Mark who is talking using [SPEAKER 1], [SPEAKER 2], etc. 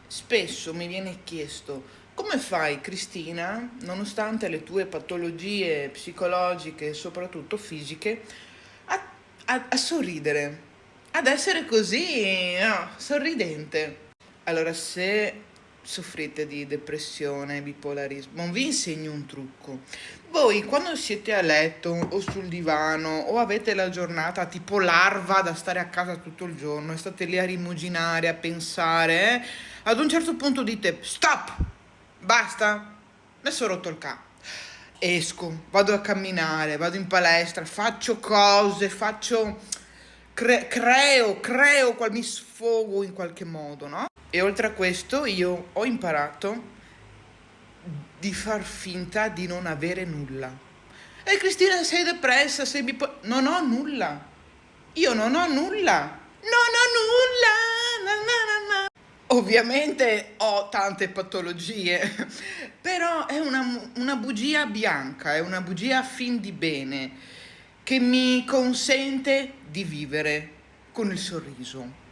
[SPEAKER 1] Spesso mi viene chiesto come fai, Cristina, nonostante le tue patologie psicologiche e soprattutto fisiche, a, a sorridere, ad essere così, no, sorridente. Allora, se soffrite di depressione, bipolarismo, vi insegno un trucco. Voi quando siete a letto o sul divano o avete la giornata tipo larva da stare a casa tutto il giorno e state lì a rimuginare, a pensare, ad un certo punto dite stop, basta, adesso ho rotto il capo. Esco, vado a camminare, vado in palestra, faccio cose, mi sfogo in qualche modo, no? E oltre a questo io ho imparato di far finta di non avere nulla. E Cristina, sei depressa, non ho nulla. Io non ho nulla. Non ho nulla. Na, na, na, na. Ovviamente ho tante patologie, però è una bugia bianca, è una bugia a fin di bene che mi consente di vivere con il sorriso.